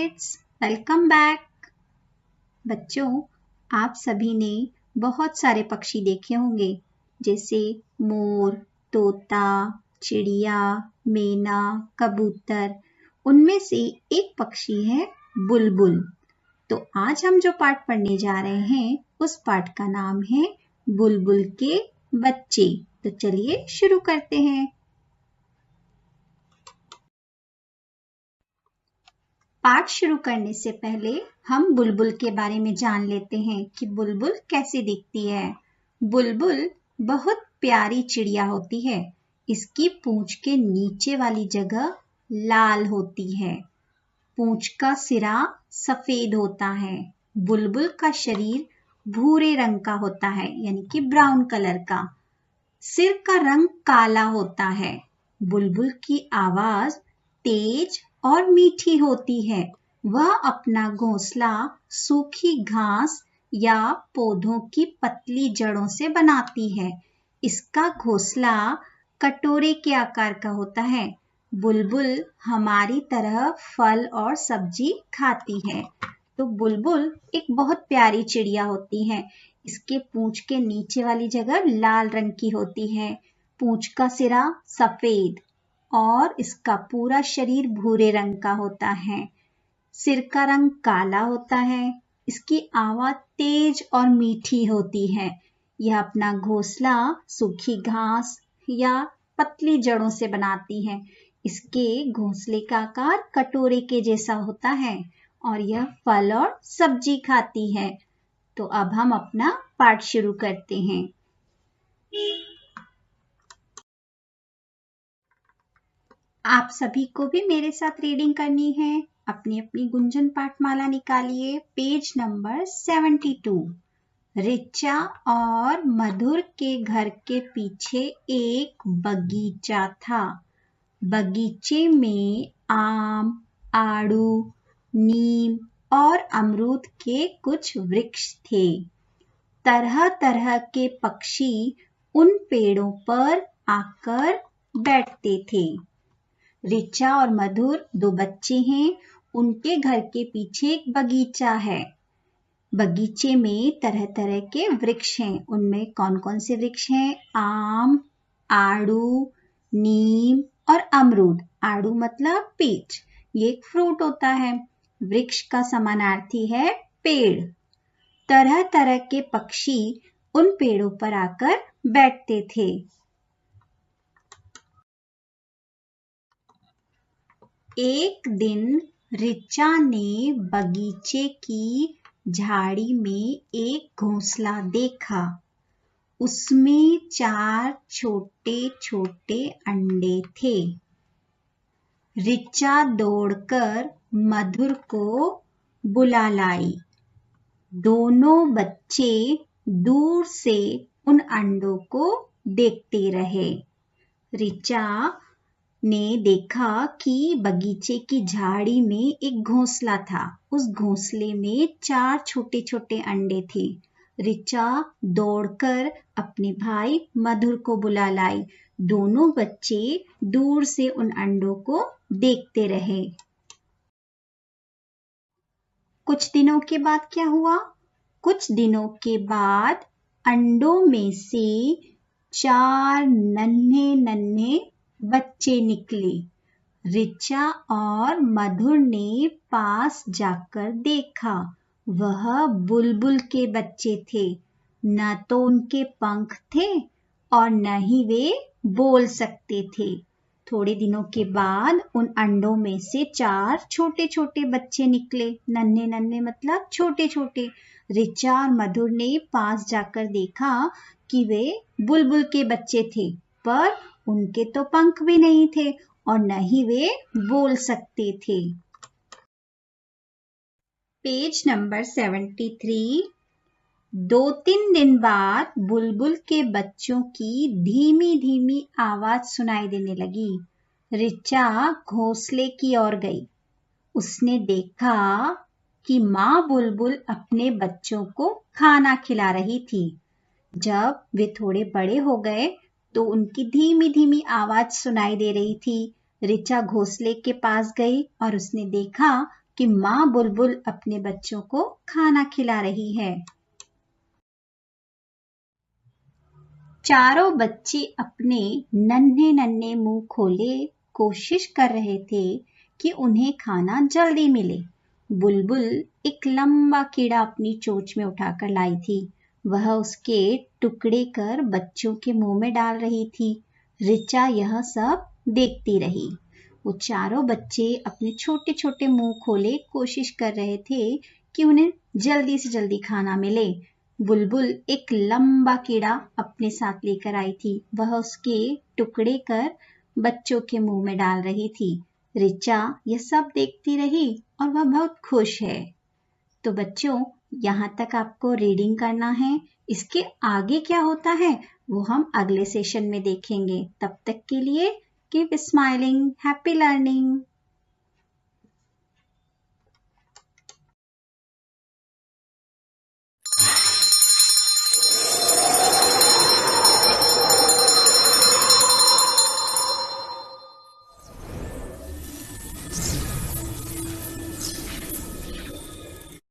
Kids, welcome back. बच्चों, आप सभी ने बहुत सारे पक्षी देखे होंगे, जैसे मोर, तोता, चिड़िया, मैना, कबूतर। उनमें से एक पक्षी है बुलबुल। तो आज हम जो पाठ पढ़ने जा रहे हैं उस पाठ का नाम है बुलबुल के बच्चे। तो चलिए शुरू करते हैं। पाठ शुरू करने से पहले हम बुलबुल के बारे में जान लेते हैं कि बुलबुल कैसी दिखती है। बुलबुल बहुत प्यारी चिड़िया होती है। इसकी पूंछ के नीचे वाली जगह लाल होती है। पूंछ का सिरा सफेद होता है। बुलबुल का शरीर भूरे रंग का होता है, यानी कि ब्राउन कलर का। सिर का रंग काला होता है। बुलबुल की आवाज तेज और मीठी होती है। वह अपना घोंसला सूखी घास या पौधों की पतली जड़ों से बनाती है। इसका घोंसला कटोरे के आकार का होता है। बुलबुल हमारी तरह फल और सब्जी खाती है। तो बुलबुल एक बहुत प्यारी चिड़िया होती है। इसके पूंछ के नीचे वाली जगह लाल रंग की होती है। पूंछ का सिरा सफेद और इसका पूरा शरीर भूरे रंग का होता है। सिर का रंग काला होता है। इसकी आवाज तेज और मीठी होती है। यह अपना घोंसला सूखी घास या पतली जड़ों से बनाती है। इसके घोंसले का आकार कटोरे के जैसा होता है और यह फल और सब्जी खाती है। तो अब हम अपना पाठ शुरू करते हैं। आप सभी को भी मेरे साथ रीडिंग करनी है। अपनी अपनी गुंजन पाठमाला निकालिए। Page number 72। रिचा और मधुर के घर के पीछे एक बगीचा था। बगीचे में आम, आड़ू, नीम और अमरूद के कुछ वृक्ष थे। तरह तरह के पक्षी उन पेड़ों पर आकर बैठते थे। रिचा और मधुर दो बच्चे हैं। उनके घर के पीछे एक बगीचा है। बगीचे में तरह तरह के वृक्ष हैं। उनमें कौन कौन से वृक्ष हैं? आम, आड़ू, नीम और अमरूद। आड़ू मतलब पीच, ये एक फ्रूट होता है। वृक्ष का समानार्थी है पेड़। तरह तरह के पक्षी उन पेड़ों पर आकर बैठते थे। एक दिन रिचा ने बगीचे की झाड़ी में एक घोंसला देखा। उसमें 4 छोटे छोटे अंडे थे। रिचा दौड़कर मधुर को बुला लाई। दोनों बच्चे दूर से उन अंडों को देखते रहे। रिचा ने देखा कि बगीचे की झाड़ी में एक घोंसला था। उस घोंसले में 4 छोटे छोटे अंडे थे। रिचा दौड़कर अपने भाई मधुर को बुला लाई। दोनों बच्चे दूर से उन अंडों को देखते रहे। कुछ दिनों के बाद क्या हुआ? कुछ दिनों के बाद अंडों में से 4 नन्हे नन्हे बच्चे निकले। रिचा और मधुर ने पास जाकर देखा। वह बुलबुल के बच्चे थे। न तो उनके पंख थे और न ही वे बोल सकते थे। थोड़े दिनों के बाद उन अंडों में से 4 छोटे छोटे बच्चे निकले। नन्हे नन्हे मतलब छोटे छोटे। रिचा और मधुर ने पास जाकर देखा कि वे बुलबुल के बच्चे थे, पर उनके तो पंख भी नहीं थे और न ही वे बोल सकते थे। Page number 73। 2-3 दिन बाद बुलबुल के बच्चों की धीमी धीमी आवाज सुनाई देने लगी। रिचा घोंसले की ओर गई। उसने देखा कि माँ बुलबुल अपने बच्चों को खाना खिला रही थी। जब वे थोड़े बड़े हो गए तो उनकी धीमी धीमी आवाज सुनाई दे रही थी। रिचा घोंसले के पास गई और उसने देखा कि माँ बुलबुल अपने बच्चों को खाना खिला रही है। चारों बच्चे अपने नन्हे नन्हे मुंह खोले कोशिश कर रहे थे कि उन्हें खाना जल्दी मिले। बुलबुल एक लंबा कीड़ा अपनी चोंच में उठाकर लाई थी। वह उसके टुकड़े कर बच्चों के मुंह में डाल रही थी। ऋचा यह सब देखती रही। वो चारों बच्चे अपने छोटे छोटे मुंह खोले कोशिश कर रहे थे कि उन्हें जल्दी से जल्दी खाना मिले। बुलबुल एक लंबा कीड़ा अपने साथ लेकर आई थी। वह उसके टुकड़े कर बच्चों के मुंह में डाल रही थी। ऋचा यह सब देखती रही और वह बहुत खुश है। तो बच्चों, यहाँ तक आपको रीडिंग करना है। इसके आगे क्या होता है वो हम अगले सेशन में देखेंगे। तब तक के लिए कीप स्माइलिंग, हैप्पी लर्निंग।